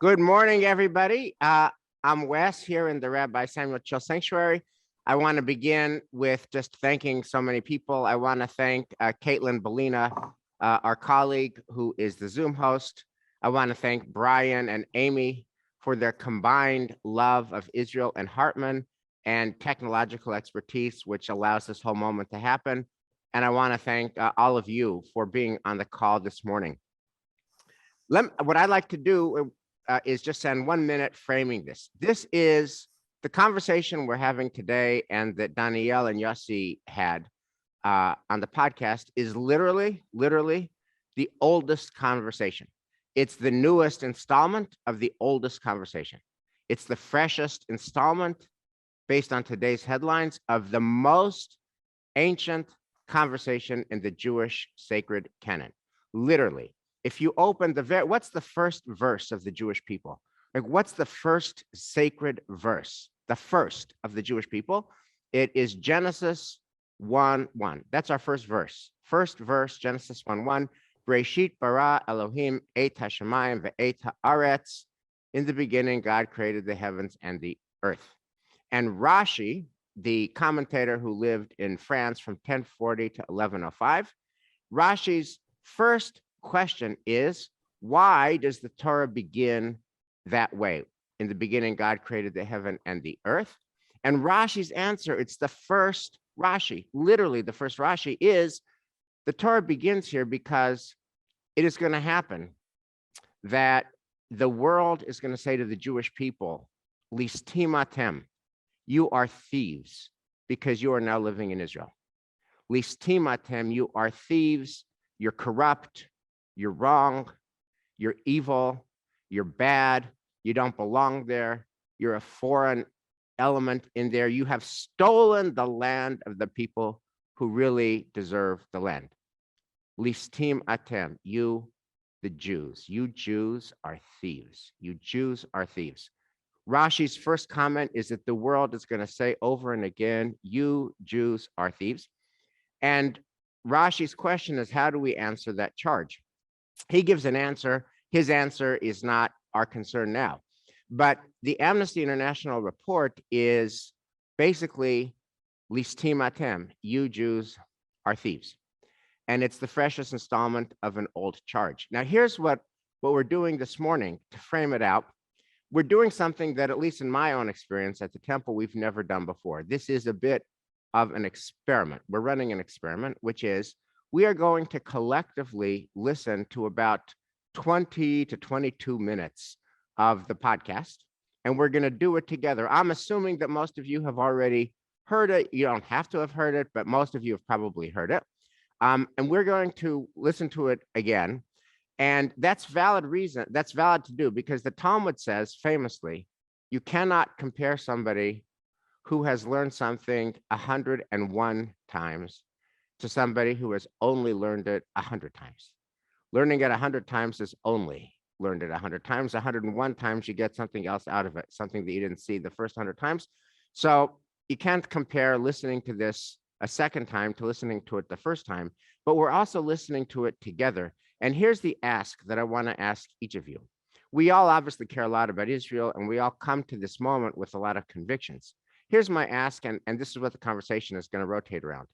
Good morning, everybody. I'm Wes here in the Rabbi Samuel Chill Sanctuary. I want to begin with just thanking so many people. I want to thank Caitlin Bellina, our colleague who is the Zoom host. I want to thank Brian and Amy for their combined love of Israel and Hartman and technological expertise, which allows this whole moment to happen. And I want to thank all of you for being on the call this morning. What I'd like to do is just spend 1 minute framing this. This is the conversation we're having today and that Danielle and Yossi had on the podcast is literally the oldest conversation. It's the newest installment of the oldest conversation. It's the freshest installment based on today's headlines of the most ancient conversation in the Jewish sacred canon. Literally. If you open what's the first verse of the Jewish people? Like, what's the first sacred verse? The first of the Jewish people? It is Genesis 1:1. That's our first verse. First verse, Genesis 1:1. Bereshit bara Elohim et hashamayim ve'et haaretz. In the beginning, God created the heavens and the earth. And Rashi, the commentator who lived in France from 1040 to 1105, Rashi's first question is, why does the Torah begin that way? In the beginning, God created the heaven and the earth. And Rashi's answer, it's the first Rashi, literally the first Rashi, is the Torah begins here because it is going to happen that the world is going to say to the Jewish people, listim atem, you are thieves because you are now living in Israel. Listim atem, you are thieves, you're corrupt, you're wrong, you're evil, you're bad, you don't belong there, you're a foreign element in there. You have stolen the land of the people who really deserve the land. Listim atem, you, the Jews. You Jews are thieves. You Jews are thieves. Rashi's first comment is that the world is going to say over and again, you Jews are thieves. And Rashi's question is, how do we answer that charge? He gives an answer. His answer is not our concern now. But the Amnesty International report is basically, listim atem, you Jews are thieves. And it's the freshest installment of an old charge. Now, here's what we're doing this morning to frame it out. We're doing something that, at least in my own experience at the temple, we've never done before. This is a bit of an experiment. We're running an experiment, which is we are going to collectively listen to about 20 to 22 minutes of the podcast, and we're going to do it together. I'm assuming that most of you have already heard it. You don't have to have heard it, but most of you have probably heard it. And we're going to listen to it again. And that's valid reason. That's valid to do because the Talmud says famously, you cannot compare somebody who has learned something 101 times to somebody who has only learned it 100 times. Learning it 100 times is only learned it 100 times. 101 times you get something else out of it, something that you didn't see the first 100 times. So you can't compare listening to this a second time to listening to it the first time, but we're also listening to it together. And here's the ask that I want to ask each of you. We all obviously care a lot about Israel, and we all come to this moment with a lot of convictions. Here's my ask, and this is what the conversation is going to rotate around.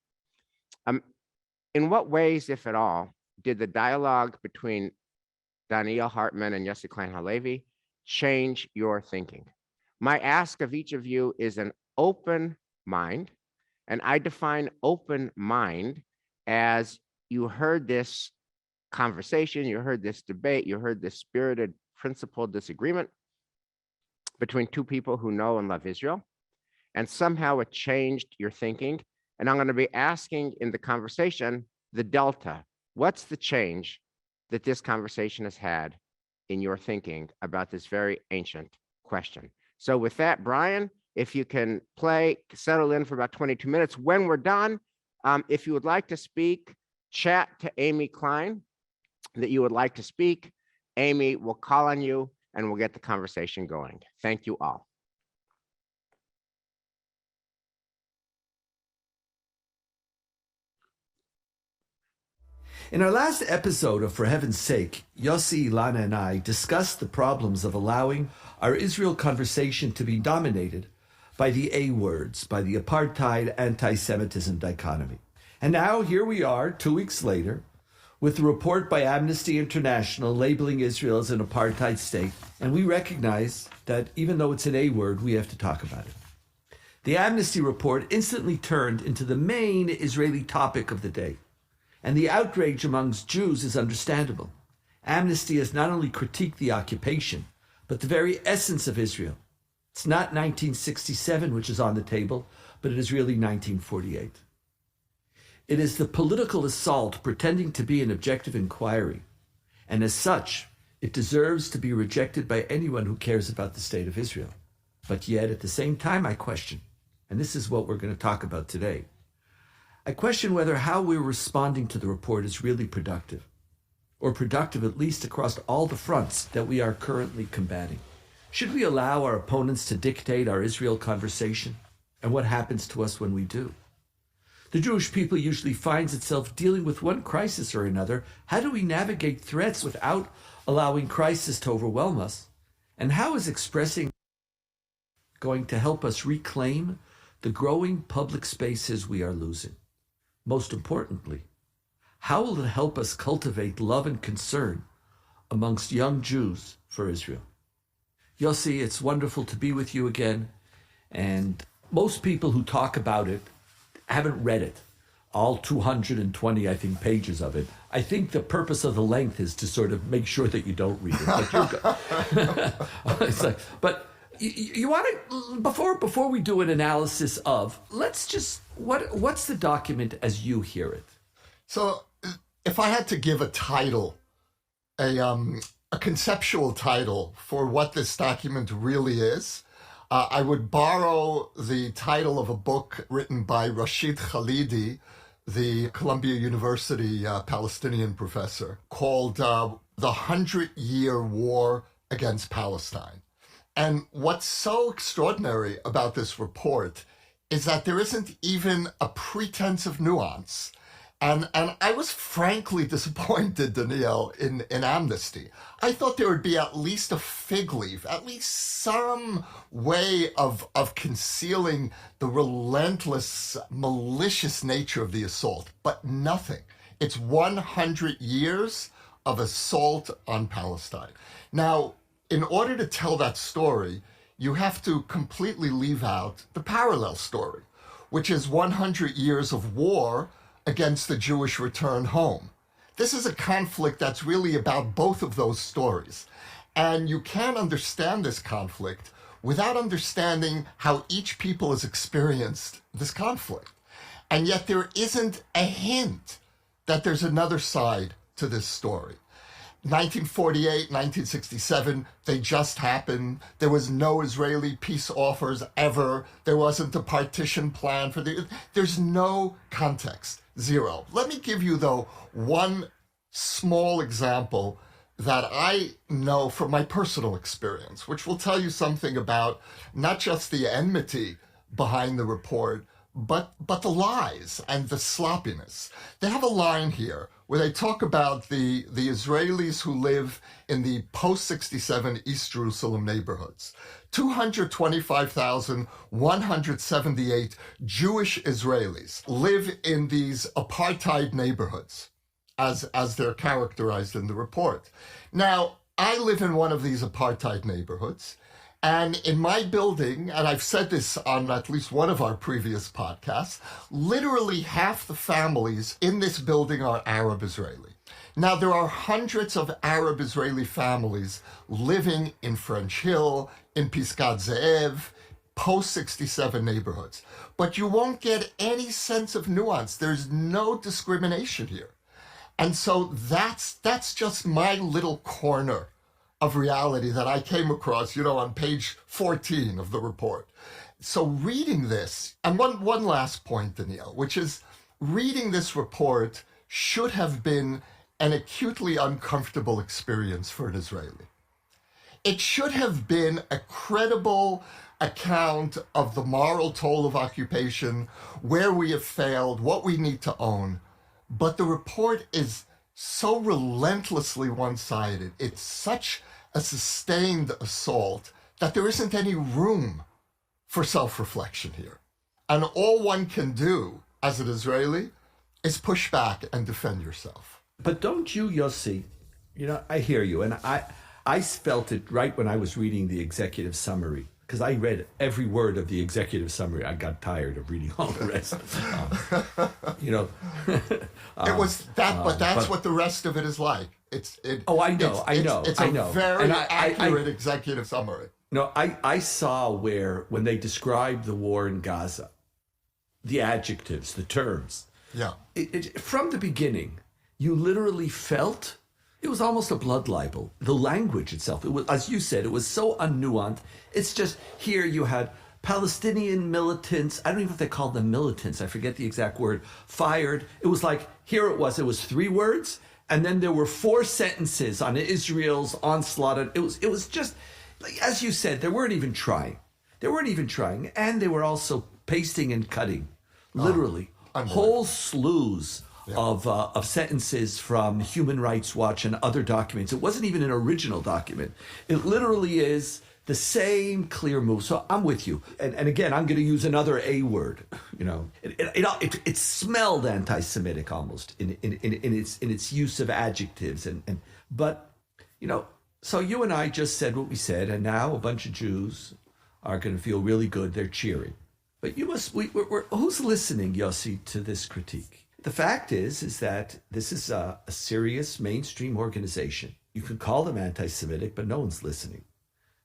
In what ways, if at all, did the dialogue between Danielle Hartman and Yossi Klein Halevi change your thinking? My ask of each of you is an open mind, and I define open mind as you heard this conversation, you heard this debate, you heard this spirited, principled disagreement between two people who know and love Israel, and somehow it changed your thinking. And I'm going to be asking in the conversation, the delta. What's the change that this conversation has had in your thinking about this very ancient question? So with that, Brian, if you can settle in for about 22 minutes. When we're done, if you would like to speak, chat to Amy Klein that you would like to speak. Amy will call on you and we'll get the conversation going. Thank you all. In our last episode of For Heaven's Sake, Yossi, Ilana, and I discussed the problems of allowing our Israel conversation to be dominated by the A words, by the apartheid anti-Semitism dichotomy. And now here we are, 2 weeks later, with a report by Amnesty International labeling Israel as an apartheid state, and we recognize that even though it's an A word, we have to talk about it. The Amnesty report instantly turned into the main Israeli topic of the day, and the outrage amongst Jews is understandable. Amnesty has not only critiqued the occupation, but the very essence of Israel. It's not 1967, which is on the table, but it is really 1948. It is the political assault pretending to be an objective inquiry, and as such, it deserves to be rejected by anyone who cares about the state of Israel. But yet, at the same time, I question, and this is what we're going to talk about today, I question whether how we're responding to the report is really productive, or productive at least across all the fronts that we are currently combating. Should we allow our opponents to dictate our Israel conversation, and what happens to us when we do? The Jewish people usually finds itself dealing with one crisis or another. How do we navigate threats without allowing crisis to overwhelm us? And how is expressing going to help us reclaim the growing public spaces we are losing? Most importantly, how will it help us cultivate love and concern amongst young Jews for Israel? Yossi, it's wonderful to be with you again. And most people who talk about it haven't read it, all 220, I think, pages of it. I think the purpose of the length is to sort of make sure that you don't read it. But you're it's like, but you want to, before we do an analysis of, let's just, what's the document as you hear it? So if I had to give a title, a conceptual title for what this document really is, I would borrow the title of a book written by Rashid Khalidi, the Columbia University Palestinian professor, called The 100-Year War Against Palestine. And what's so extraordinary about this report is that there isn't even a pretense of nuance. And I was frankly disappointed, Danielle, in Amnesty. I thought there would be at least a fig leaf, at least some way of concealing the relentless, malicious nature of the assault, but nothing. It's 100 years of assault on Palestine. Now, in order to tell that story, you have to completely leave out the parallel story, which is 100 years of war against the Jewish return home. This is a conflict that's really about both of those stories. And you can't understand this conflict without understanding how each people has experienced this conflict. And yet there isn't a hint that there's another side to this story. 1948, 1967, they just happened. There was no Israeli peace offers ever. There wasn't a partition plan for there's no context. Zero. Let me give you, though, one small example that I know from my personal experience, which will tell you something about not just the enmity behind the report, but the lies and the sloppiness. They have a line here where they talk about the Israelis who live in the post-67 East Jerusalem neighborhoods. 225,178 Jewish Israelis live in these apartheid neighborhoods, as they're characterized in the report. Now, I live in one of these apartheid neighborhoods, and in my building, and I've said this on at least one of our previous podcasts, literally half the families in this building are Arab Israeli. Now, there are hundreds of Arab Israeli families living in French Hill, in Piskat Ze'ev, post-67 neighborhoods. But you won't get any sense of nuance. There's no discrimination here. And so that's just my little corner of reality that I came across, on page 14 of the report. So reading this, and one last point, Danielle, which is reading this report should have been an acutely uncomfortable experience for an Israeli. It should have been a credible account of the moral toll of occupation, where we have failed, what we need to own. But the report is so relentlessly one-sided. It's such a sustained assault that there isn't any room for self-reflection here. And all one can do as an Israeli is push back and defend yourself. But don't you, Yossi, I hear you. And I felt it right when I was reading the executive summary, because I read every word of the executive summary. I got tired of reading all the rest. It was that, but that's what the rest of it is like. It's a very accurate executive summary. No, I saw when they described the war in Gaza, the adjectives, the terms. Yeah. From the beginning, you literally felt it was almost a blood libel. The language itself, it was, as you said, it was so unnuanced. It's just here you had Palestinian militants, I don't even know if they called them militants, I forget the exact word, fired. It was like, here it was 3 words, and then there were 4 sentences on Israel's onslaught. It was just, like, as you said, they weren't even trying. And they were also pasting and cutting, literally, whole slews of sentences from Human Rights Watch and other documents. It wasn't even an original document. It literally is the same clear move. So I'm with you. And again, I'm going to use another A word. It smelled anti-Semitic almost in its use of adjectives. But so you and I just said what we said, and now a bunch of Jews are going to feel really good. They're cheering. But who's listening, Yossi, to this critique? The fact is that this is a serious mainstream organization. You can call them anti-Semitic, but no one's listening.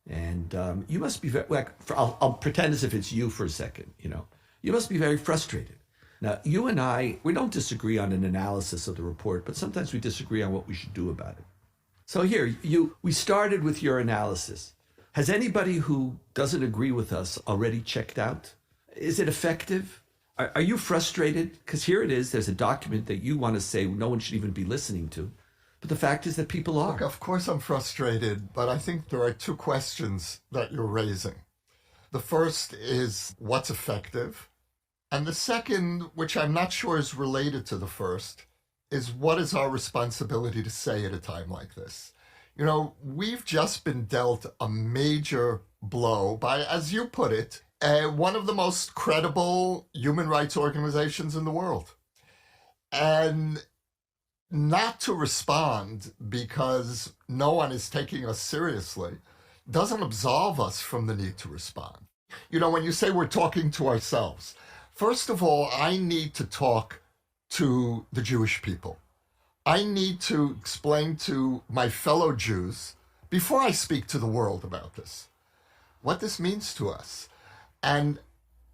And you must be very, I'll pretend as if it's you for a second, You must be very frustrated. Now, you and I, we don't disagree on an analysis of the report, but sometimes we disagree on what we should do about it. So here, we started with your analysis. Has anybody who doesn't agree with us already checked out? Is it effective? Are you frustrated? Because here it is, there's a document that you want to say no one should even be listening to. But the fact is that people are. Look, of course I'm frustrated, but I think there are 2 questions that you're raising. The first is what's effective? And the second, which I'm not sure is related to the first, is what is our responsibility to say at a time like this? We've just been dealt a major blow by, as you put it, one of the most credible human rights organizations in the world. And not to respond because no one is taking us seriously doesn't absolve us from the need to respond. When you say we're talking to ourselves, first of all, I need to talk to the Jewish people. I need to explain to my fellow Jews, before I speak to the world about this, what this means to us. And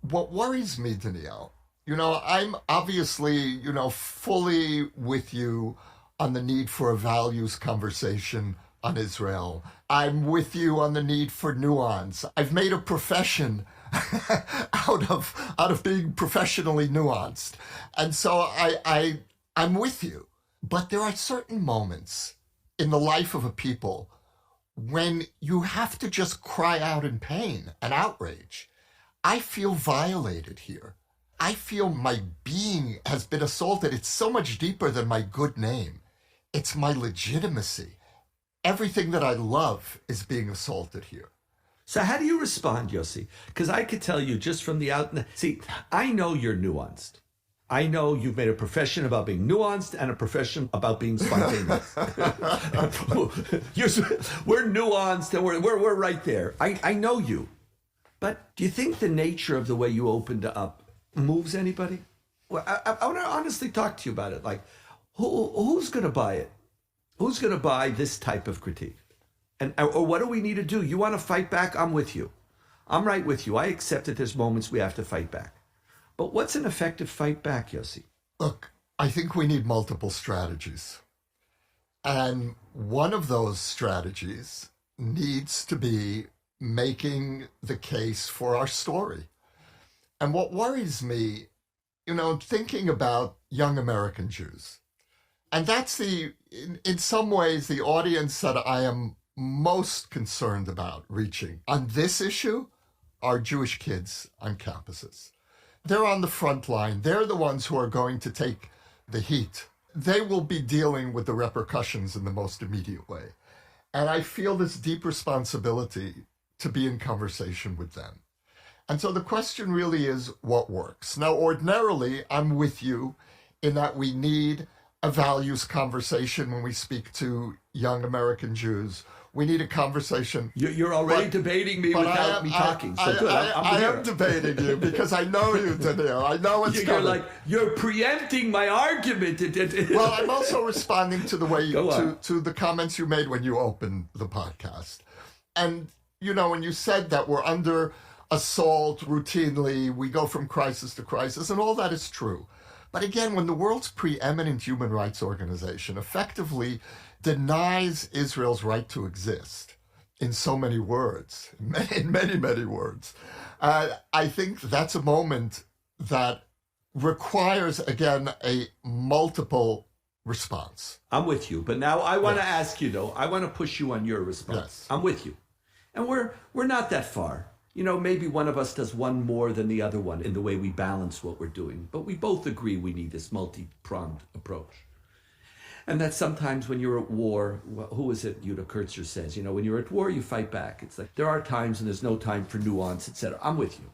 what worries me, Danielle, I'm obviously, fully with you on the need for a values conversation on Israel. I'm with you on the need for nuance. I've made a profession out of being professionally nuanced. And so I'm with you. But there are certain moments in the life of a people when you have to just cry out in pain and outrage. I feel violated here. I feel my being has been assaulted. It's so much deeper than my good name. It's my legitimacy. Everything that I love is being assaulted here. So how do you respond, Yossi? Because I could tell you just from the out. See, I know you're nuanced. I know you've made a profession about being nuanced and a profession about being spontaneous. We're nuanced and we're right there. I know you. But do you think the nature of the way you opened up moves anybody? Well, I want to honestly talk to you about it. Like, who's going to buy it? Who's going to buy this type of critique? Or what do we need to do? You want to fight back? I'm with you. I'm right with you. I accept that there's moments we have to fight back. But what's an effective fight back, Yossi? Look, I think we need multiple strategies. And one of those strategies needs to be making the case for our story. And what worries me, thinking about young American Jews, and that's in some ways, the audience that I am most concerned about reaching on this issue are Jewish kids on campuses. They're on the front line. They're the ones who are going to take the heat they will be dealing with the repercussions in the most immediate way. And I feel this deep responsibility to be in conversation with them. And so the question really is, what works? Now, ordinarily, I'm with you in that we need a values conversation when we speak to young American Jews. We need a conversation. You're already debating me without me talking. So good. I am debating you because I know you, Daniel. I know it's coming. You're preempting my argument. Well, I'm also responding to the way to the comments you made when you opened the podcast. And, when you said that we're under assault routinely, we go from crisis to crisis, and all that is true. But again, when the world's preeminent human rights organization effectively denies Israel's right to exist in so many words, in many, many words, I think that's a moment that requires, again, a multiple response. I'm with you. But now I want to ask you, though, I want to push you on your response. Yes. I'm with you. And we're not that far. Maybe one of us does one more than the other one in the way we balance what we're doing. But we both agree we need this multi-pronged approach. And that sometimes when you're at war, who is it, Yuda Kurtzer says, when you're at war, you fight back. It's like there are times and there's no time for nuance, etc. I'm with you.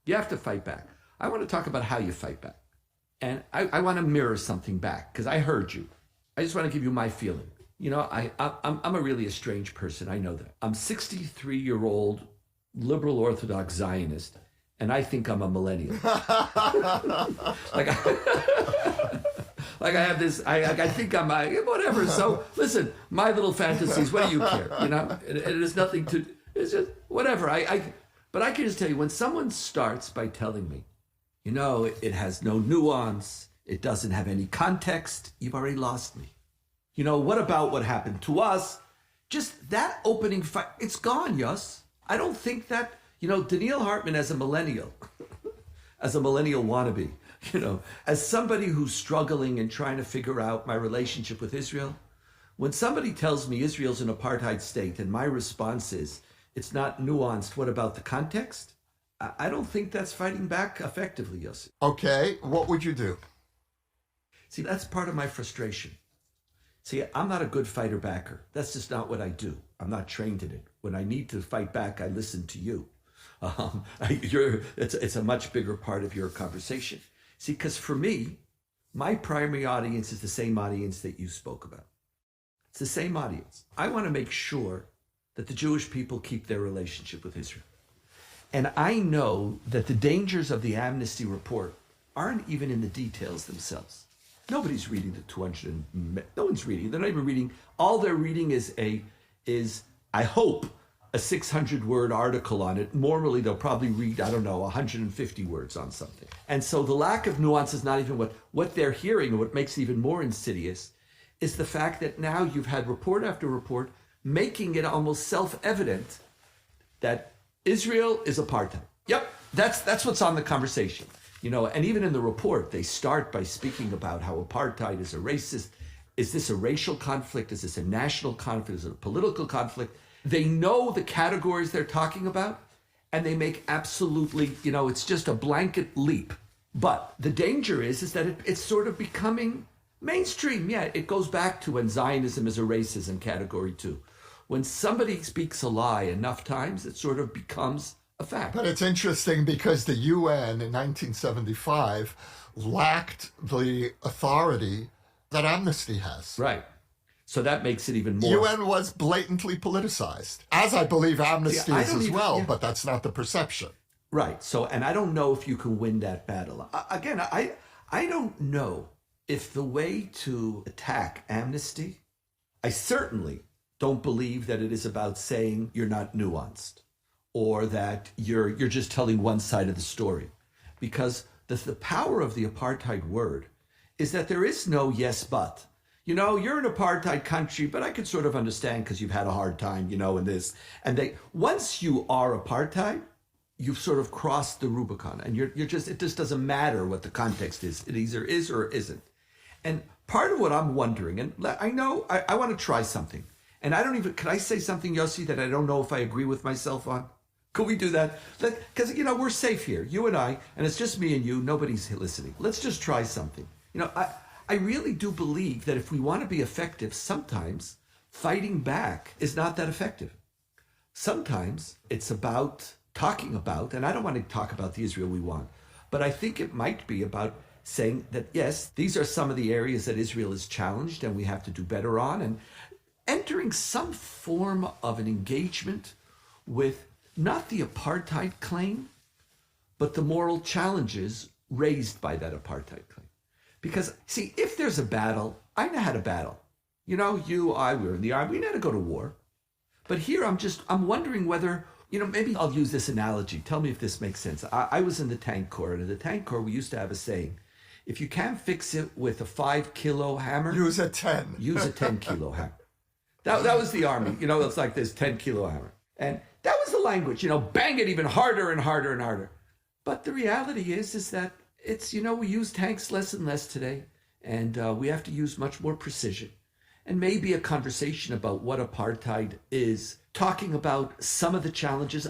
You have to fight back. I want to talk about how you fight back. And I want to mirror something back because I heard you. I just want to give you my feeling. I'm a really strange person. I know that. I'm 63-year-old liberal Orthodox Zionist, and I think I'm a millennial. like I have this, I think I'm whatever. So listen, my little fantasies, what do you care? It is nothing to, it's just whatever. But I can just tell you, when someone starts by telling me, it has no nuance, it doesn't have any context, you've already lost me. What about what happened to us? Just that opening fight, it's gone, Yos. I don't think that, Daniel Hartman as a millennial wannabe, as somebody who's struggling and trying to figure out my relationship with Israel, when somebody tells me Israel's an apartheid state and my response is, it's not nuanced, what about the context? I don't think that's fighting back effectively, Yossi. Okay, what would you do? See, that's part of my frustration. See, I'm not a good fighter backer. That's just not what I do. I'm not trained in it. When I need to fight back, I listen to you. It's a much bigger part of your conversation. See, because for me, my primary audience is the same audience that you spoke about. It's the same audience. I want to make sure that the Jewish people keep their relationship with Israel. And I know that the dangers of the Amnesty report aren't even in the details themselves. Nobody's reading the 200. No one's reading. They're not even reading. All they're reading is I hope, a 600-word article on it. Normally, they'll probably read, 150 words on something. And so the lack of nuance is not even what they're hearing, and what makes it even more insidious is the fact that now you've had report after report making it almost self-evident that Israel is apartheid. Yep, that's what's on the conversation. And even in the report, they start by speaking about how apartheid is a racist. Is this a racial conflict? Is this a national conflict? Is it a political conflict? They know the categories they're talking about, and they make absolutely, it's just a blanket leap. But the danger is that it's sort of becoming mainstream. Yeah, it goes back to when Zionism is a racism category too. When somebody speaks a lie enough times, it sort of becomes a fact. But it's interesting because the UN in 1975 lacked the authority that Amnesty has. Right. So that makes it even more. UN was blatantly politicized, as I believe Amnesty is as well, but that's not the perception. Right. So, and I don't know if you can win that battle. Again, I don't know if the way to attack Amnesty, I certainly don't believe that it is about saying you're not nuanced or that you're just telling one side of the story. Because the power of the apartheid word is that there is no yes, but. You're an apartheid country, but I could sort of understand because you've had a hard time, in this. And once you are apartheid, you've sort of crossed the Rubicon, and it just doesn't matter what the context is. It either is or isn't. And part of what I'm wondering, and I know I want to try something, and can I say something, Yossi, that I don't know if I agree with myself on? Could we do that? Because, we're safe here, you and I, and it's just me and you, nobody's listening. Let's just try something. I really do believe that if we want to be effective, sometimes fighting back is not that effective. Sometimes it's about talking about, and I don't want to talk about the Israel we want, but I think it might be about saying that, yes, these are some of the areas that Israel is challenged and we have to do better on, and entering some form of an engagement with not the apartheid claim, but the moral challenges raised by that apartheid claim. Because, see, if there's a battle, I know how to battle. You know, you, I, we were in the army, we know how to go to war. But here I'm wondering whether, maybe I'll use this analogy. Tell me if this makes sense. I was in the tank corps, and in the tank corps, we used to have a saying, if you can't fix it with a 5-kilo hammer, use a 10. Use a 10-kilo hammer. That was the army. It's like this 10-kilo hammer. And that was the language, bang it even harder and harder and harder. But the reality is that it's, we use tanks less and less today, and we have to use much more precision. And maybe a conversation about what apartheid is, talking about some of the challenges.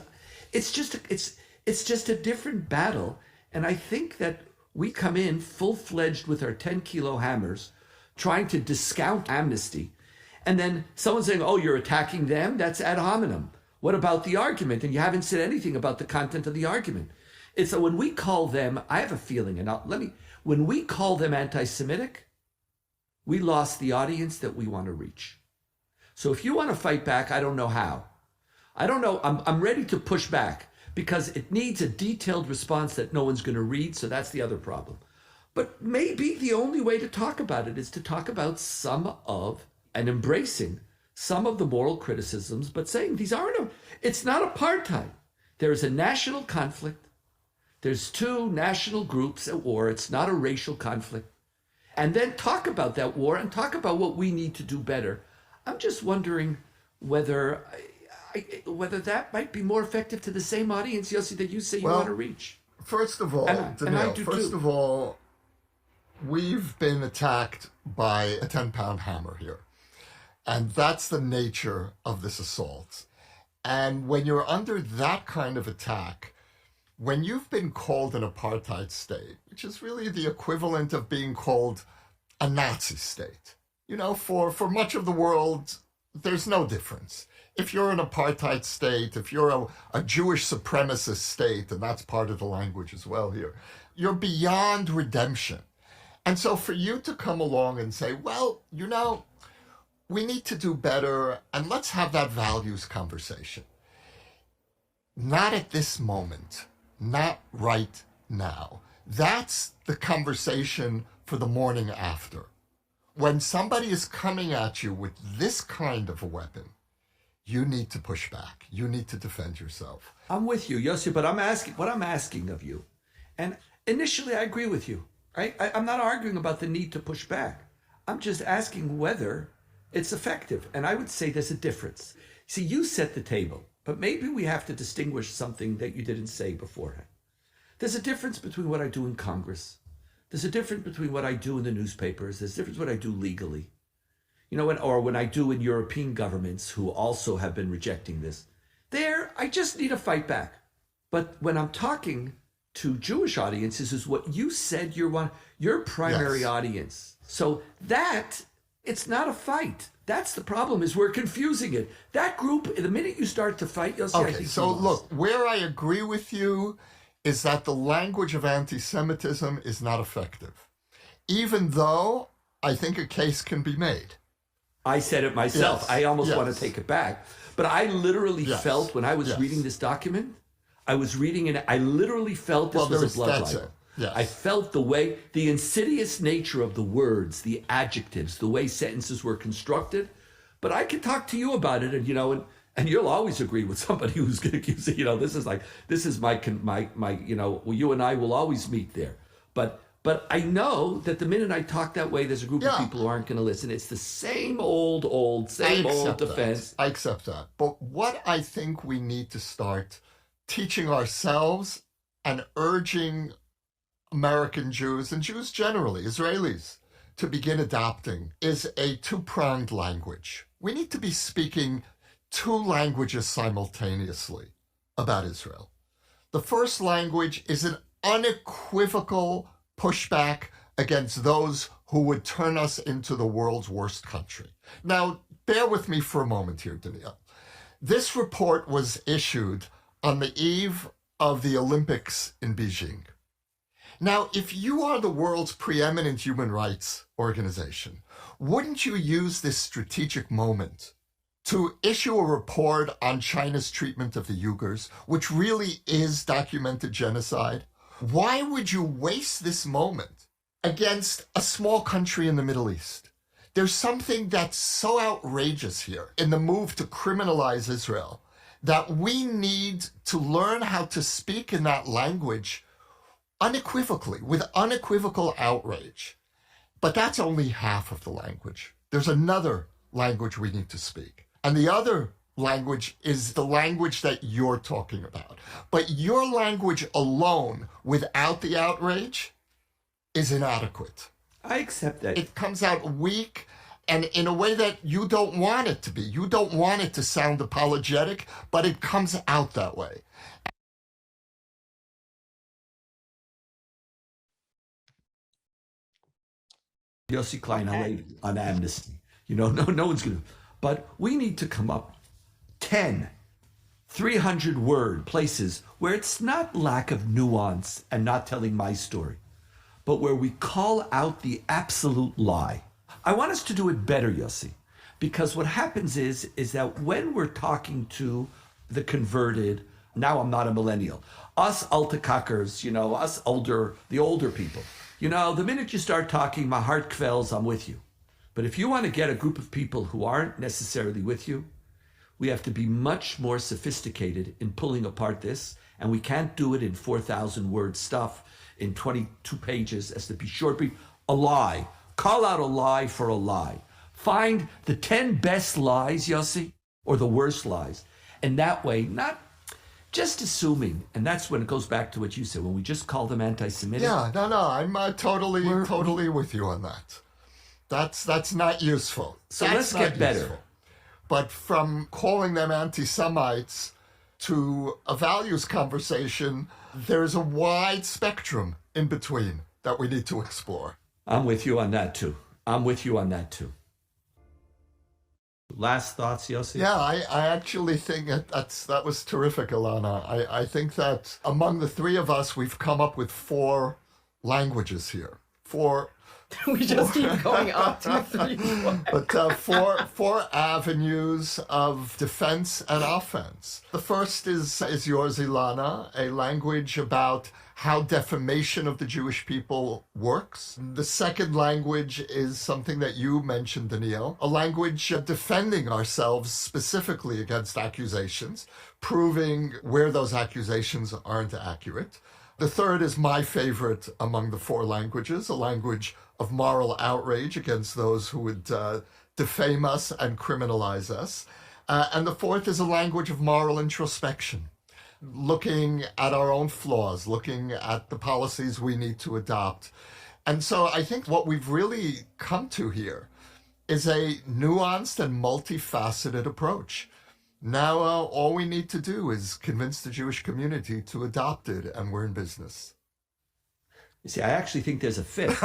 It's just a different battle. And I think that we come in full-fledged with our 10-kilo hammers, trying to discount Amnesty. And then someone saying, oh, you're attacking them? That's ad hominem. What about the argument? And you haven't said anything about the content of the argument. It's so when we call them, I have a feeling, when we call them anti-Semitic, we lost the audience that we want to reach. So if you want to fight back, I don't know how. I don't know. I'm ready to push back because it needs a detailed response that no one's going to read. So that's the other problem. But maybe the only way to talk about it is to talk about and embracing some of the moral criticisms, but saying it's not apartheid. There is a national conflict. There's two national groups at war. It's not a racial conflict. And then talk about that war and talk about what we need to do better. I'm just wondering whether that might be more effective to the same audience, Yossi, that you say you want to reach. First of all, Daniel, we've been attacked by a 10-pound hammer here. And that's the nature of this assault. And when you're under that kind of attack, when you've been called an apartheid state, which is really the equivalent of being called a Nazi state, for much of the world, there's no difference. If you're an apartheid state, if you're a Jewish supremacist state, and that's part of the language as well here, you're beyond redemption. And so for you to come along and say, well, we need to do better, and let's have that values conversation. Not at this moment. Not right now. That's the conversation for the morning after. When somebody is coming at you with this kind of a weapon, you need to push back. You need to defend yourself. I'm with you, Yossi, but what I'm asking of you, and initially I agree with you. Right? I'm not arguing about the need to push back. I'm just asking whether it's effective. And I would say there's a difference. See, you set the table. But maybe we have to distinguish something that you didn't say beforehand. There's a difference between what I do in Congress. There's a difference between what I do in the newspapers. There's a difference what I do legally. Or when I do in European governments who also have been rejecting this. There, I just need to fight back. But when I'm talking to Jewish audiences, is what you said your primary audience. So it's not a fight. That's the problem, is we're confusing it. That group, the minute you start to fight, you'll see. Okay, so look, where I agree with you is that the language of anti-Semitism is not effective, even though I think a case can be made. I said it myself. Yes, I almost want to take it back. But I literally felt when I was reading this document, I was reading it, I literally felt this was a blood libel. Yes. I felt the insidious nature of the words, the adjectives, the way sentences were constructed. But I can talk to you about it, and you'll always agree with somebody who's going to say, this is my you and I will always meet there. But I know that the minute I talk that way, there's a group of people who aren't going to listen. It's the same old defense. I accept that. But what I think we need to start teaching ourselves and urging American Jews and Jews generally, Israelis, to begin adopting is a two-pronged language. We need to be speaking two languages simultaneously about Israel. The first language is an unequivocal pushback against those who would turn us into the world's worst country. Now, bear with me for a moment here, Daniel. This report was issued on the eve of the Olympics in Beijing. Now, if you are the world's preeminent human rights organization, wouldn't you use this strategic moment to issue a report on China's treatment of the Uyghurs, which really is documented genocide? Why would you waste this moment against a small country in the Middle East? There's something that's so outrageous here in the move to criminalize Israel that we need to learn how to speak in that language unequivocally, with unequivocal outrage. But that's only half of the language. There's another language we need to speak. And the other language is the language that you're talking about. But your language alone, without the outrage, is inadequate. I accept that. It comes out weak and in a way that you don't want it to be. You don't want it to sound apologetic, but it comes out that way. Yossi Klein Halevi on Amnesty. No one's going to. But we need to come up 10, 300-word places where it's not lack of nuance and not telling my story, but where we call out the absolute lie. I want us to do it better, Yossi, because what happens is that when we're talking to the converted, now I'm not a millennial, us altakakers, us the older people, the minute you start talking, my heart kvells, I'm with you. But if you want to get a group of people who aren't necessarily with you, we have to be much more sophisticated in pulling apart this, and we can't do it in 4,000-word stuff in 22 pages as to be short brief. A lie. Call out a lie for a lie. Find the 10 best lies, Yossi, or the worst lies. And that way, not just assuming, and that's when it goes back to what you said, when we just call them anti-Semitic. Yeah, no, I'm totally with you on that. That's not useful. So let's get better. But from calling them anti-Semites to a values conversation, there's a wide spectrum in between that we need to explore. I'm with you on that too. Last thoughts, Yossi? Yeah, I actually think that was terrific, Ilana. I think that among the three of us, we've come up with 4 languages here. We just keep going up to 3. But 4 avenues of defense and offense. The first is yours, Ilana, a language about how defamation of the Jewish people works. The second language is something that you mentioned, Daniel, a language defending ourselves specifically against accusations, proving where those accusations aren't accurate. The third is my favorite among the 4 languages, a language of moral outrage against those who would defame us and criminalize us. And the fourth is a language of moral introspection, looking at our own flaws, looking at the policies we need to adopt. And so I think what we've really come to here is a nuanced and multifaceted approach. Now, all we need to do is convince the Jewish community to adopt it, and we're in business. You see, I actually think there's a fifth.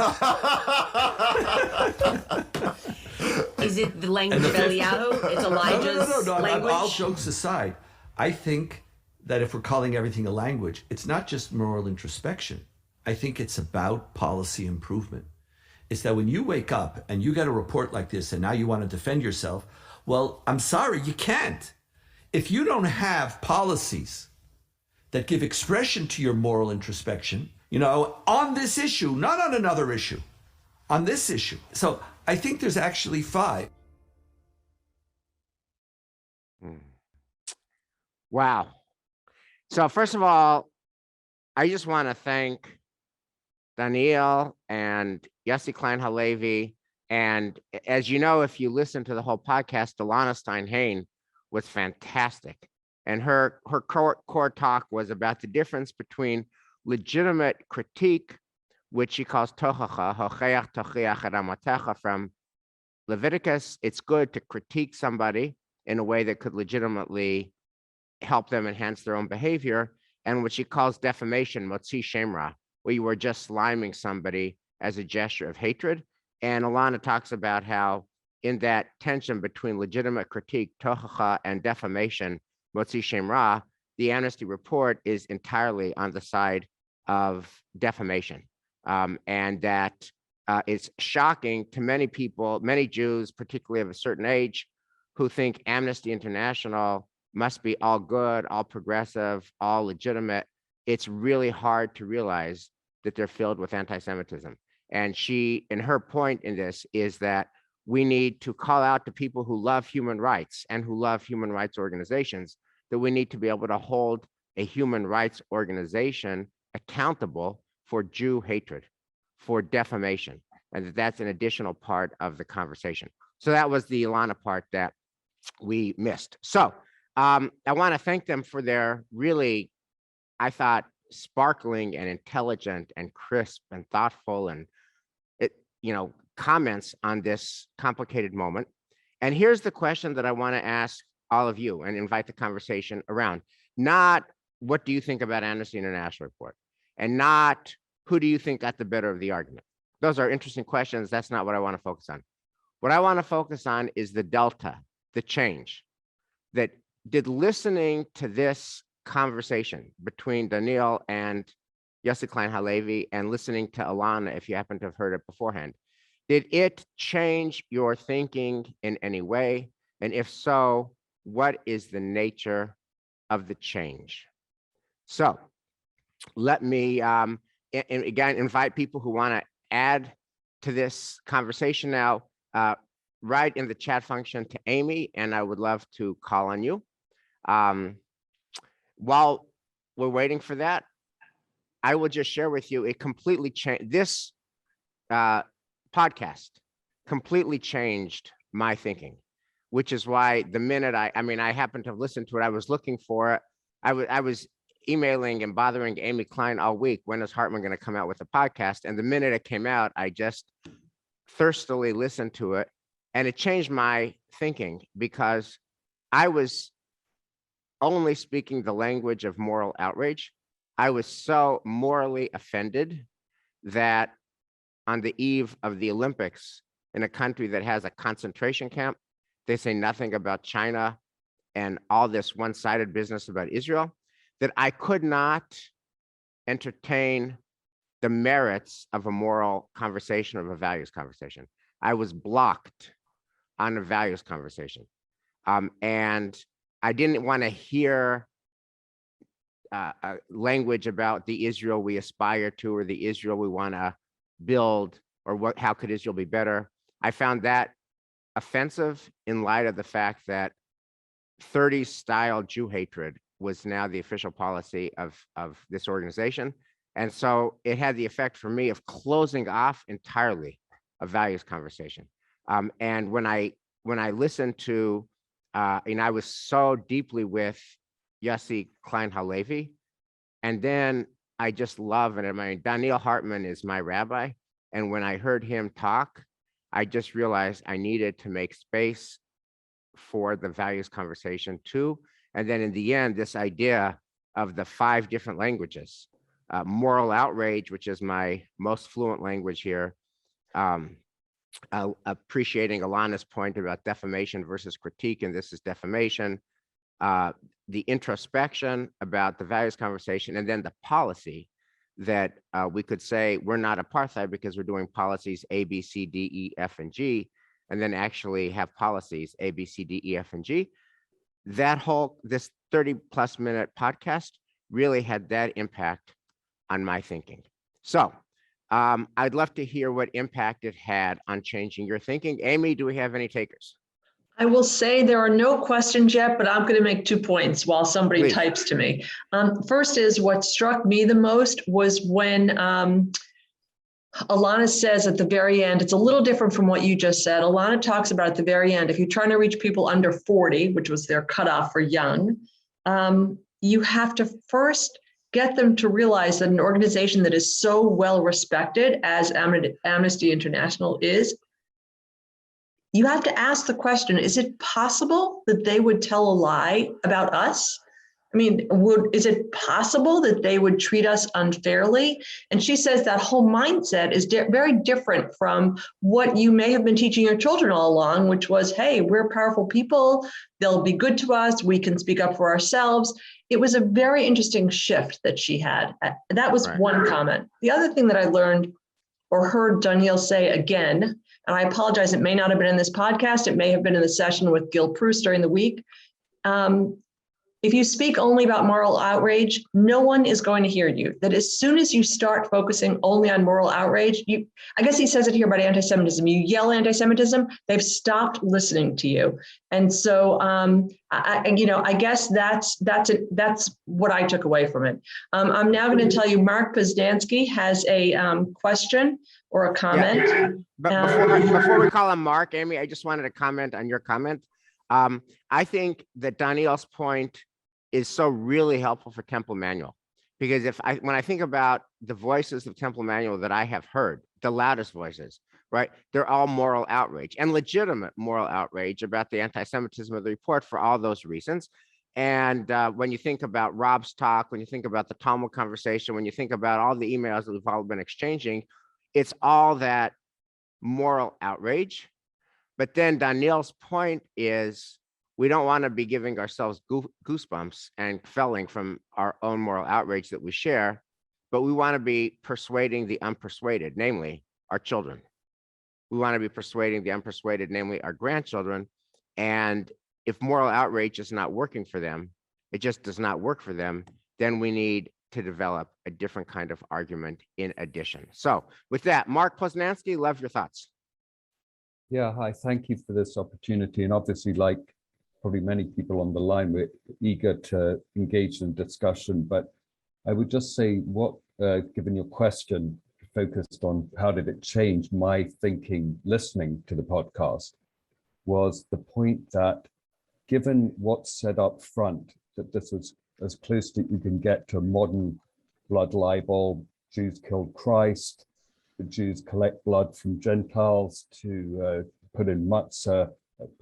Is it the language of Eliyahu? It's Elijah's language? All jokes aside, I think that if we're calling everything a language, it's not just moral introspection. I think it's about policy improvement. It's that when you wake up and you get a report like this and now you want to defend yourself, well, I'm sorry, you can't. If you don't have policies that give expression to your moral introspection, on this issue, not on another issue, on this issue. So I think there's actually 5. Wow. So first of all, I just want to thank Daniel and Yossi Klein Halevi. And as you know, if you listen to the whole podcast, Ilana Stein-Hain was fantastic. And her core talk was about the difference between legitimate critique, which she calls tochacha, hocheach tochiach eramatecha from Leviticus. It's good to critique somebody in a way that could legitimately help them enhance their own behavior. And what she calls defamation, motzi shemra, where you were just sliming somebody as a gesture of hatred. And Alana talks about how in that tension between legitimate critique, tochacha, and defamation, motzi shem ra, the Amnesty report is entirely on the side of defamation. And that it's shocking to many people, many Jews, particularly of a certain age, who think Amnesty International must be all good, all progressive, all legitimate. It's really hard to realize that they're filled with anti-Semitism. And her point in this is that we need to call out to people who love human rights and who love human rights organizations, that we need to be able to hold a human rights organization accountable for Jew hatred, for defamation, and that's an additional part of the conversation. So that was the Ilana part that we missed. So I want to thank them for their really, I thought, sparkling and intelligent and crisp and thoughtful and comments on this complicated moment. And here's the question that I want to ask all of you and invite the conversation around. Not what do you think about Amnesty International report, and not who do you think got the better of the argument. Those are interesting questions. That's not what I want to focus on. What I want to focus on is the delta, the change that did listening to this conversation between Daniel and Yossi Klein Halevi and listening to Alana, if you happen to have heard it beforehand, did it change your thinking in any way? And if so, what is the nature of the change? So let me, again, invite people who want to add to this conversation now. Write in the chat function to Amy, and I would love to call on you. While we're waiting for that, I will just share with you, it completely changed, this podcast completely changed my thinking, which is why the minute I happened to have listened to it, I was looking for it. I was emailing and bothering Amy Klein all week. When is Hartman going to come out with a podcast? And the minute it came out, I just thirstily listened to it. And it changed my thinking because I was only speaking the language of moral outrage. I was so morally offended that on the eve of the Olympics in a country that has a concentration camp, they say nothing about China and all this one-sided business about Israel, that I could not entertain the merits of a moral conversation, of a values conversation. I was blocked on a values conversation. And I didn't want to hear language about the Israel we aspire to or the Israel we want to build, or how could Israel be better. I found that offensive in light of the fact that 30s style Jew hatred was now the official policy of this organization. And so it had the effect for me of closing off entirely a values conversation. And when I listened to, I was so deeply with Yossi Klein Halevi, and then I just love it. Daniel Hartman is my rabbi. And when I heard him talk, I just realized I needed to make space for the values conversation too. And then in the end, this idea of the 5 different languages, moral outrage, which is my most fluent language here, appreciating Alana's point about defamation versus critique, and this is defamation, the introspection about the values conversation, and then the policy that we could say we're not apartheid because we're doing policies A, B, C, D, E, F, and G, and then actually have policies A, B, C, D, E, F, and G. This 30+ minute podcast really had that impact on my thinking. So I'd love to hear what impact it had on changing your thinking. Amy, do we have any takers? I will say there are no questions yet, but I'm going to make 2 points while somebody Please. types to me. First is what struck me the most was when Alana says at the very end, it's a little different from what you just said. Alana talks about at the very end, if you're trying to reach people under 40, which was their cutoff for young, you have to first get them to realize that an organization that is so well respected as Amnesty International is, you have to ask the question, is it possible that they would tell a lie about us? I mean, is it possible that they would treat us unfairly? And she says that whole mindset is very different from what you may have been teaching your children all along, which was, hey, we're powerful people. They'll be good to us. We can speak up for ourselves. It was a very interesting shift that she had. That was one comment. The other thing that I learned or heard Danielle say again, and I apologize, it may not have been in this podcast. It may have been in the session with Gil Pruse during the week. If you speak only about moral outrage, no one is going to hear you. That as soon as you start focusing only on moral outrage, I guess he says it here about anti-Semitism. You yell anti-Semitism, they've stopped listening to you. And so, I guess that's what I took away from it. I'm now going to tell you, Mark Pozdansky has a question or a comment. Yeah. But before we call him Mark, Amy, I just wanted to comment on your comment. I think that Danielle's point is so really helpful for Temple Manual, because when I think about the voices of Temple Manual that I have heard, the loudest voices, right? They're all moral outrage and legitimate moral outrage about the anti-Semitism of the report for all those reasons. And when you think about Rob's talk, when you think about the Talmud conversation, when you think about all the emails that we've all been exchanging, it's all that moral outrage. But then Danielle's point is, we don't want to be giving ourselves goosebumps and felling from our own moral outrage that we share, but we want to be persuading the unpersuaded, namely our children. We want to be persuading the unpersuaded, namely our grandchildren. And if moral outrage is not working for them, it just does not work for them, then we need to develop a different kind of argument in addition. So with that, Mark Poznansky, love your thoughts. Yeah, hi, thank you for this opportunity. And obviously, like probably many people on the line, we're eager to engage in discussion. But I would just say given your question focused on how did it change my thinking listening to the podcast, was the point that given what's said up front, that this was as close to you can get to modern blood libel, Jews killed Christ, the Jews collect blood from Gentiles to put in matzah,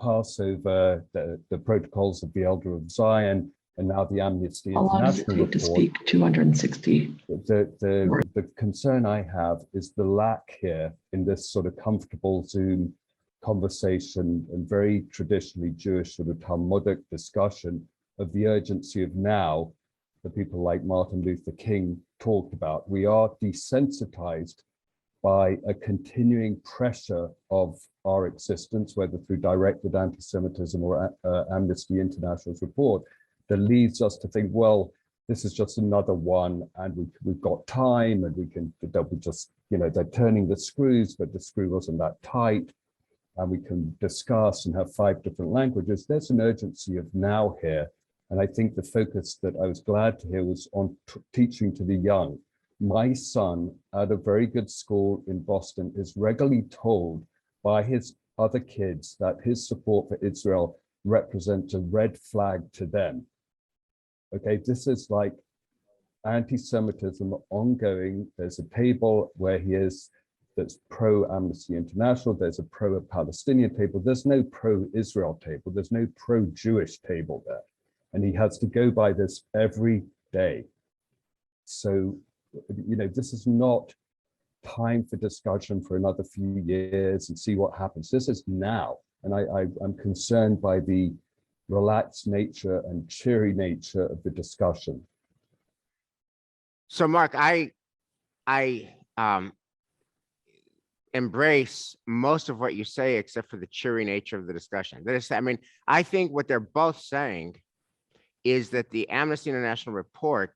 Passover, the protocols of the Elder of Zion, and now the Amnesty International report. To speak 260. The concern I have is the lack here in this sort of comfortable Zoom conversation and very traditionally Jewish sort of Talmudic discussion of the urgency of now that people like Martin Luther King talked about. We are desensitized by a continuing pressure of our existence, whether through directed anti-Semitism or Amnesty International's report, that leads us to think, well, this is just another one, and we've got time, and they'll be just, they're turning the screws, but the screw wasn't that tight, and we can discuss and have 5 different languages. There's an urgency of now here, and I think the focus that I was glad to hear was on teaching to the young. My son at a very good school in Boston is regularly told by his other kids that his support for Israel represents a red flag to them. Okay, this is like anti-Semitism ongoing. There's a table where he is that's pro-Amnesty International. There's a pro-Palestinian table. There's no pro-Israel table. There's no pro-Jewish table there. And he has to go by this every day. So, this is not time for discussion for another few years and see what happens. This is now. And I'm concerned by the relaxed nature and cheery nature of the discussion. So Mark, I embrace most of what you say, except for the cheery nature of the discussion. That is, I think what they're both saying is that the Amnesty International report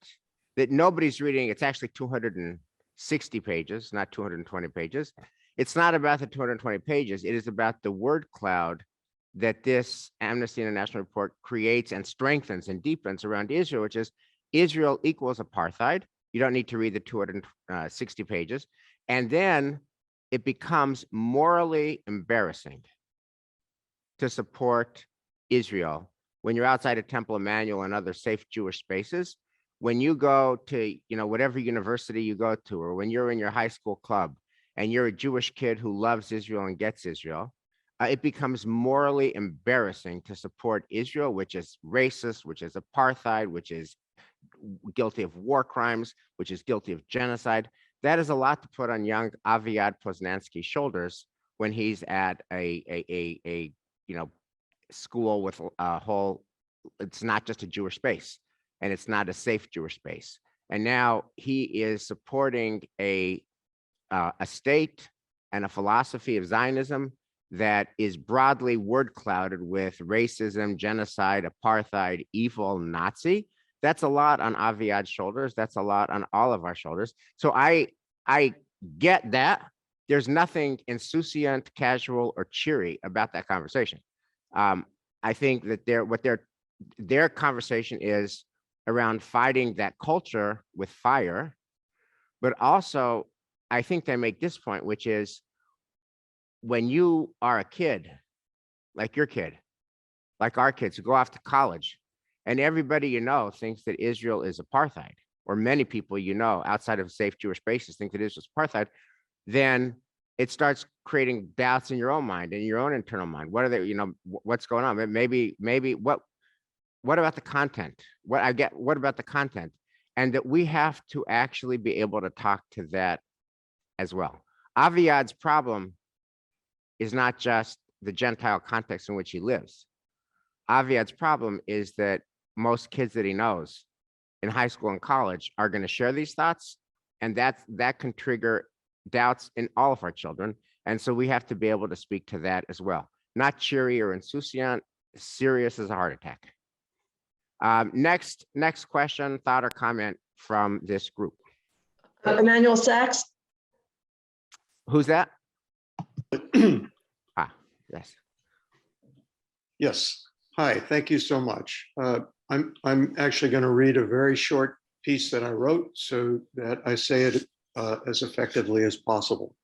that nobody's reading, it's actually 260 pages, not 220 pages. It's not about the 220 pages. It is about the word cloud that this Amnesty International report creates and strengthens and deepens around Israel, which is Israel equals apartheid. You don't need to read the 260 pages. And then it becomes morally embarrassing to support Israel when you're outside of Temple Emmanuel and other safe Jewish spaces. When you go to, whatever university you go to, or when you're in your high school club and you're a Jewish kid who loves Israel and gets Israel, it becomes morally embarrassing to support Israel, which is racist, which is apartheid, which is guilty of war crimes, which is guilty of genocide. That is a lot to put on young Aviad Poznansky's shoulders when he's at a school with a whole. It's not just a Jewish space, and it's not a safe Jewish space. And now he is supporting a state and a philosophy of Zionism that is broadly word clouded with racism, genocide, apartheid, evil, Nazi. That's a lot on Aviad's shoulders. That's a lot on all of our shoulders. So I get that. There's nothing insouciant, casual, or cheery about that conversation. I think that their conversation is around fighting that culture with fire, but also I think they make this point, which is when you are a kid, like your kid, like our kids who go off to college, and everybody you know thinks that Israel is apartheid, or many people you know outside of safe Jewish spaces think that Israel is apartheid, then it starts creating doubts in your own mind, in your own internal mind. What are they, what's going on? Maybe what about the content? What about the content? And that we have to actually be able to talk to that as well. Aviad's problem is not just the Gentile context in which he lives. Aviad's problem is that most kids that he knows in high school and college are going to share these thoughts, and that can trigger doubts in all of our children. And so we have to be able to speak to that as well. Not cheery or insouciant, serious as a heart attack. Next question, thought or comment from this group. Emmanuel Sachs. Who's that? Yes. Yes. Hi, thank you so much. I'm actually going to read a very short piece that I wrote so that I say it as effectively as possible.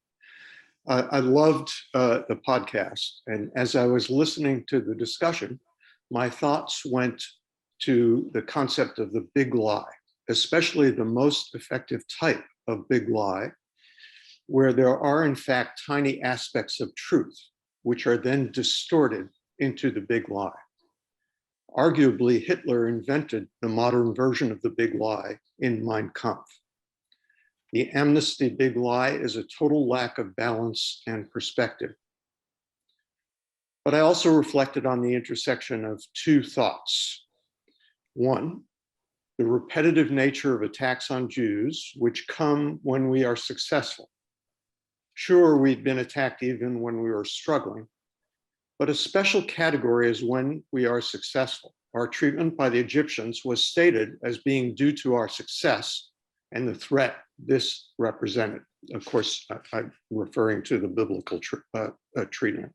I loved the podcast, and as I was listening to the discussion, my thoughts went to the concept of the big lie, especially the most effective type of big lie, where there are in fact tiny aspects of truth, which are then distorted into the big lie. Arguably, Hitler invented the modern version of the big lie in Mein Kampf. The Amnesty big lie is a total lack of balance and perspective. But I also reflected on the intersection of two thoughts. One, the repetitive nature of attacks on Jews, which come when we are successful. Sure, we've been attacked even when we were struggling, but a special category is when we are successful. Our treatment by the Egyptians was stated as being due to our success and the threat this represented. Of course, I'm referring to the biblical treatment.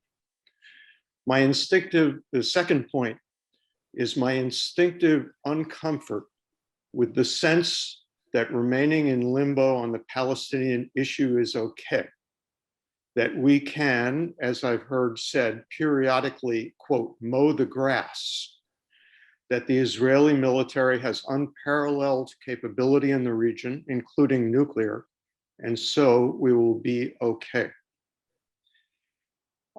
The second point is my instinctive uncomfort with the sense that remaining in limbo on the Palestinian issue is okay. That we can, as I've heard said, periodically, quote, mow the grass. That the Israeli military has unparalleled capability in the region, including nuclear, and so we will be okay.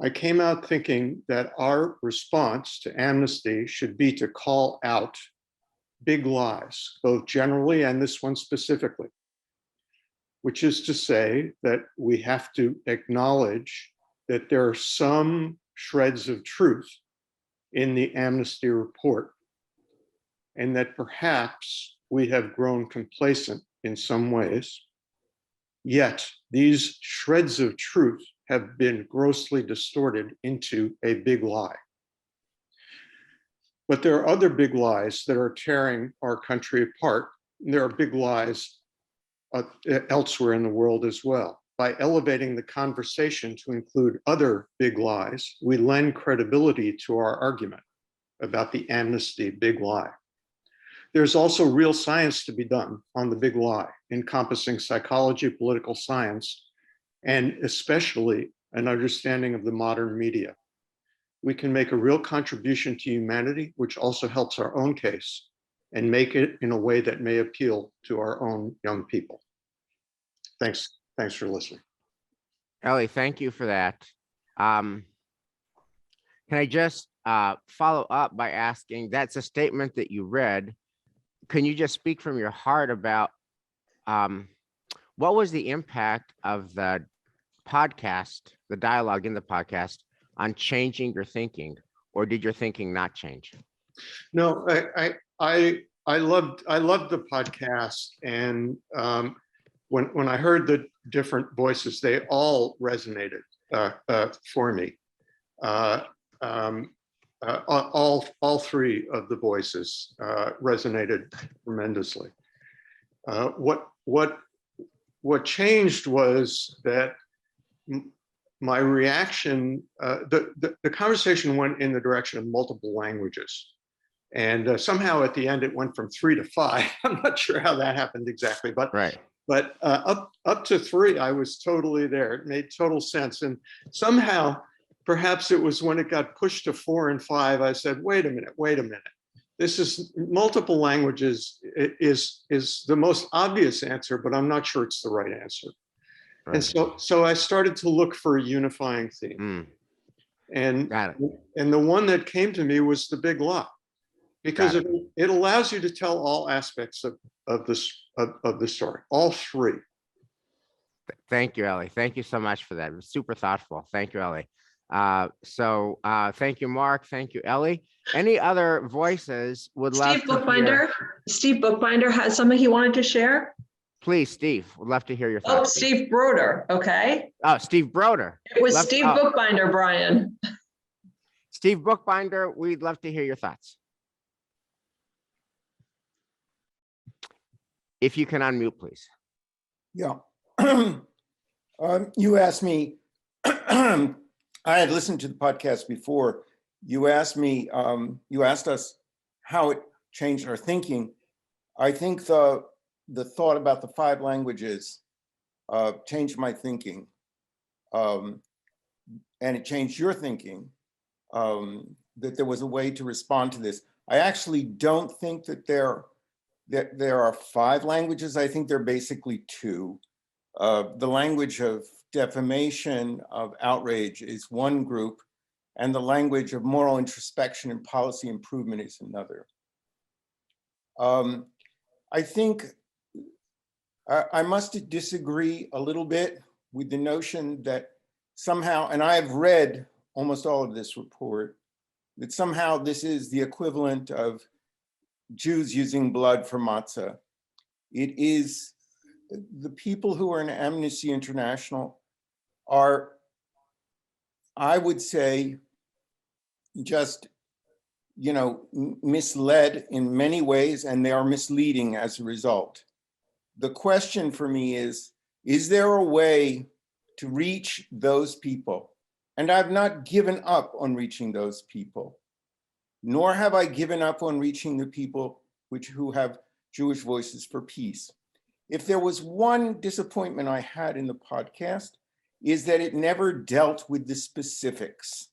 I came out thinking that our response to Amnesty should be to call out big lies, both generally and this one specifically, which is to say that we have to acknowledge that there are some shreds of truth in the Amnesty report, and that perhaps we have grown complacent in some ways. Yet these shreds of truth have been grossly distorted into a big lie. But there are other big lies that are tearing our country apart. There are big lies elsewhere in the world as well. By elevating the conversation to include other big lies, we lend credibility to our argument about the Amnesty big lie. There's also real science to be done on the big lie, encompassing psychology, political science, and especially an understanding of the modern media. We can make a real contribution to humanity, which also helps our own case, and make it in a way that may appeal to our own young people. Thanks for listening. Ellie, thank you for that. Can I just follow up by asking, that's a statement that you read. Can you just speak from your heart about what was the impact of the podcast, the dialogue in the podcast, on changing your thinking, or did your thinking not change? No, I loved the podcast, and when I heard the different voices, they all resonated for me. All three of the voices resonated tremendously. What changed was that my reaction, the conversation went in the direction of multiple languages. And somehow at the end, it went from 3 to 5. I'm not sure how that happened exactly, but Right. But up to 3, I was totally there. It made total sense. And somehow, perhaps it was when it got pushed to 4 and 5, I said, wait a minute. This is multiple languages is the most obvious answer, but I'm not sure it's the right answer. Right. And so I started to look for a unifying theme. And the one that came to me was the big lie, because it allows you to tell all aspects of the story, all 3. Thank you, Ellie. Thank you so much for that. It was super thoughtful. Thank you, Ellie. Thank you, Mark. Thank you, Ellie. Any other voices would love to hear? Steve Bookbinder has something he wanted to share. Please, Steve, would love to hear your thoughts. Oh, Steve Broder. Okay. Oh, Steve Broder. It was Steve Bookbinder, Brian. Steve Bookbinder, we'd love to hear your thoughts. If you can unmute, please. Yeah. You asked me, I had listened to the podcast before. You asked me, you asked us how it changed our thinking. I think the thought about the 5 languages changed my thinking. And it changed your thinking, that there was a way to respond to this. I actually don't think that there are 5 languages. I think there are basically 2. The language of defamation, of outrage is one group, and the language of moral introspection and policy improvement is another. I think I must disagree a little bit with the notion that somehow, and I have read almost all of this report, that somehow this is the equivalent of Jews using blood for matzah. It is the people who are in Amnesty International are, I would say, just, misled in many ways, and they are misleading as a result. The question for me is there a way to reach those people? And I've not given up on reaching those people, nor have I given up on reaching the people who have Jewish Voices for Peace. If there was one disappointment I had in the podcast, is that it never dealt with the specifics.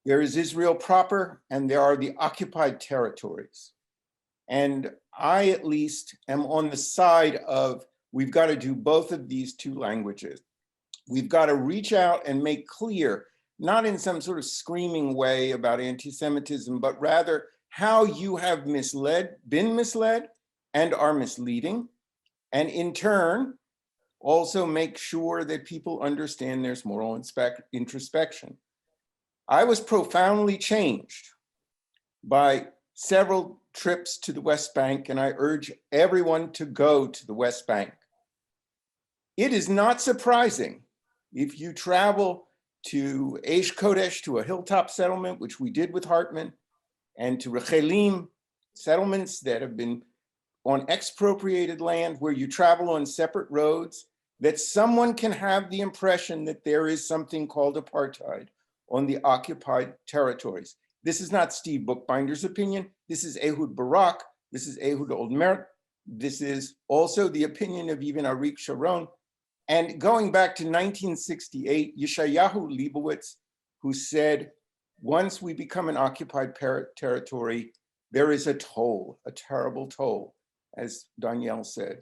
There is Israel proper, and there are the occupied territories. And I, at least, am on the side of we've got to do both of these 2 languages. We've got to reach out and make clear, not in some sort of screaming way about anti-Semitism, but rather how you have been misled and are misleading. And in turn, also make sure that people understand there's moral introspection. I was profoundly changed by several trips to the West Bank, and I urge everyone to go to the West Bank. It is not surprising if you travel to Eish Kodesh, to a hilltop settlement, which we did with Hartman, and to Rechelim, settlements that have been on expropriated land where you travel on separate roads, that someone can have the impression that there is something called apartheid on the occupied territories. This is not Steve Bookbinder's opinion. This is Ehud Barak. This is Ehud Olmert. This is also the opinion of even Arik Sharon. And going back to 1968, Yeshayahu Leibowitz, who said, once we become an occupied territory, there is a toll, a terrible toll, as Danielle said.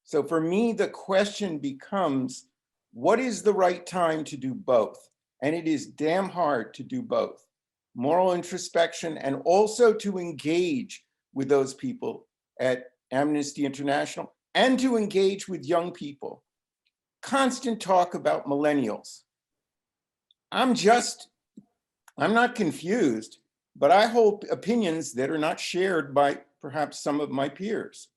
So for me, the question becomes, what is the right time to do both? And it is damn hard to do both. Moral introspection and also to engage with those people at Amnesty International and to engage with young people. Constant talk about millennials. I'm not confused, but I hold opinions that are not shared by perhaps some of my peers.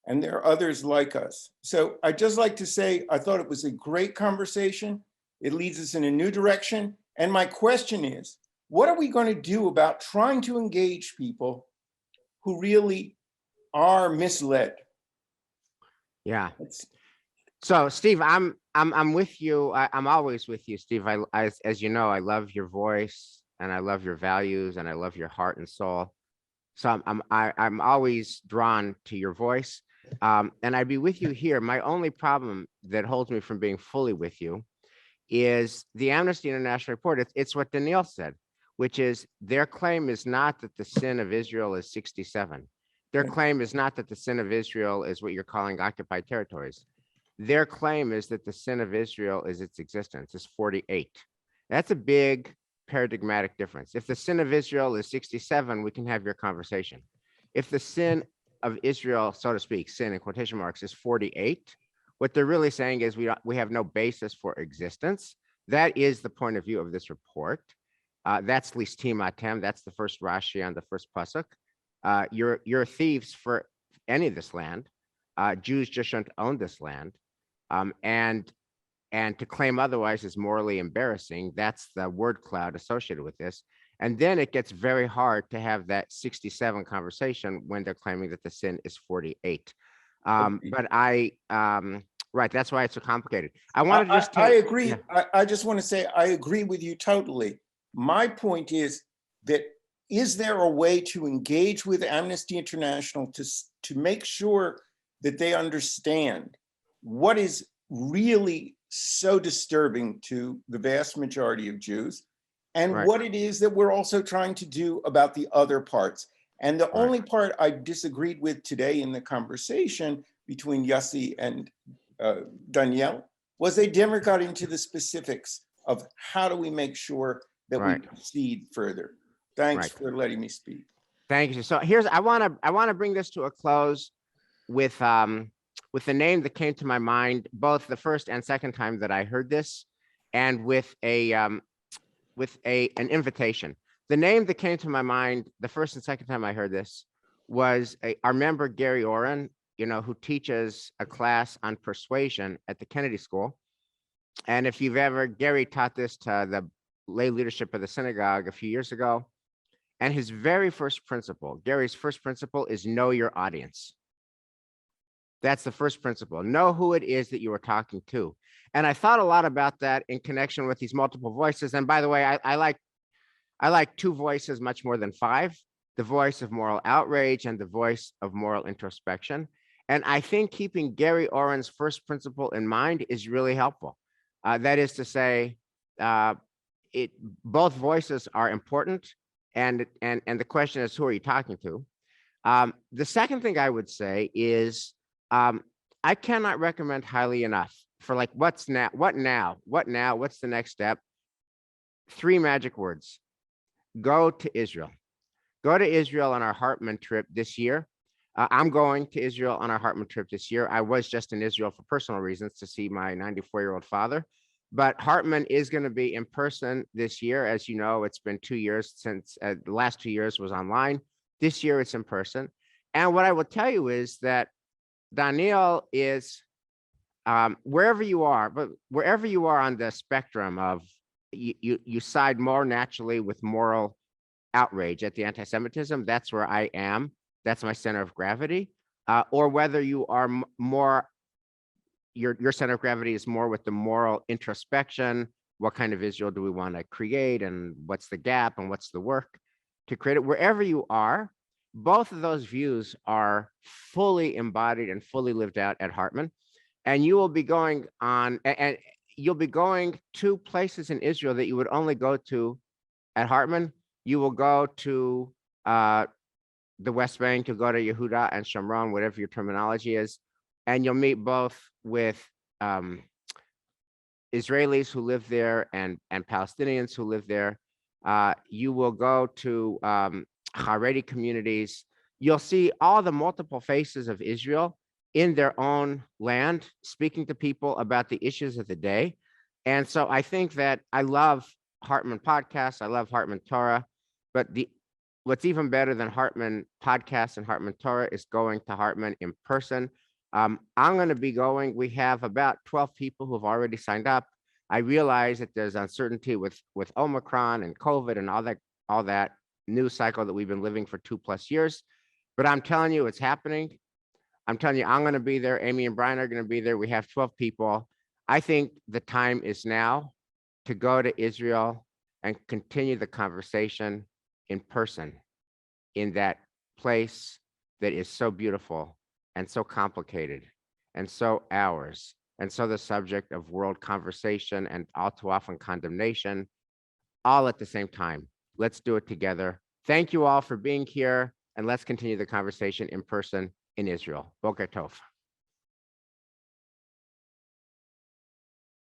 And there are others like us. So I'd just like to say, I thought it was a great conversation. It leads us in a new direction. And my question is, what are we going to do about trying to engage people who really are misled? Yeah. So Steve, I'm with you. I'm always with you, Steve. As you know, I love your voice and I love your values and I love your heart and soul. So I'm always drawn to your voice. And I'd be with you here. My only problem that holds me from being fully with you is the Amnesty International report. It's what Danielle said, which is their claim is not that the sin of Israel is 67. Their claim is not that the sin of Israel is what you're calling occupied territories. Their claim is that the sin of Israel is its existence, is 48. That's a big paradigmatic difference. If the sin of Israel is 67, we can have your conversation. If the sin of Israel, so to speak, sin in quotation marks, is 48, what they're really saying is we have no basis for existence. That is the point of view of this report. That's listim atem. That's the first Rashi on the first pasuk. You're thieves for any of this land. Jews just shouldn't own this land. And to claim otherwise is morally embarrassing. That's the word cloud associated with this. And then it gets very hard to have that 67 conversation when they're claiming that the sin is 48. But right, that's why it's so complicated. I wanted to just I agree. Yeah. I just want to say, I agree with you totally. My point is that, is there a way to engage with Amnesty International to make sure that they understand what is really so disturbing to the vast majority of Jews, and Right. what it is that we're also trying to do about the other parts? And the only part I disagreed with today in the conversation between Yossi and Danielle was they never got into the specifics of how do we make sure that we proceed further. Thanks for letting me speak. Thank you. So here's I want to bring this to a close with the name that came to my mind both the first and second time that I heard this, and with an invitation. The name that came to my mind the first and second time I heard this was our member Gary Oren, who teaches a class on persuasion at the Kennedy School. And if you've Gary taught this to the lay leadership of the synagogue a few years ago. And his very first principle, Gary's first principle, is know your audience. That's the first principle. Know who it is that you are talking to. And I thought a lot about that in connection with these multiple voices. And by the way, I like two voices much more than five: the voice of moral outrage and the voice of moral introspection. And I think keeping Gary Oren's first principle in mind is really helpful. That is to say, both voices are important. And the question is, who are you talking to? The second thing I would say is, I cannot recommend highly enough for what's now, what's the next step? 3 magic words: go to Israel. Go to Israel on our Hartman trip this year. I'm going to Israel on our Hartman trip this year. I was just in Israel for personal reasons to see my 94-year-old father. But Hartman is going to be in person this year. As you know, it's been 2 years since the last 2 years was online. This year it's in person. And what I will tell you is that Daniel is wherever you are on the spectrum of you side more naturally with moral outrage at the anti-Semitism. That's where I am. That's my center of gravity. Or whether you are more, your center of gravity is more with the moral introspection. What kind of Israel do we want to create, and what's the gap, and what's the work to create it? Wherever you are, both of those views are fully embodied and fully lived out at Hartman. And you will be going on, and you'll be going to places in Israel that you would only go to at Hartman. You will go to the West Bank, you'll go to Yehuda and Shomron, whatever your terminology is, and you'll meet both with Israelis who live there and Palestinians who live there. You will go to Haredi communities. You'll see all the multiple faces of Israel in their own land, speaking to people about the issues of the day. And so I think that I love Hartman podcasts. I love Hartman Torah, but what's even better than Hartman podcasts and Hartman Torah is going to Hartman in person. I'm going to be going. We have about 12 people who have already signed up. I realize that there's uncertainty with Omicron and COVID and all that news cycle that we've been living for 2+ years, but I'm telling you, it's happening. I'm telling you, I'm going to be there. Amy and Brian are going to be there. We have 12 people. I think the time is now to go to Israel and continue the conversation in person in that place that is so beautiful and so complicated and so ours and so the subject of world conversation and all too often condemnation, all at the same time. Let's do it together. Thank you all for being here, and let's continue the conversation in person in Israel. Boker Tov.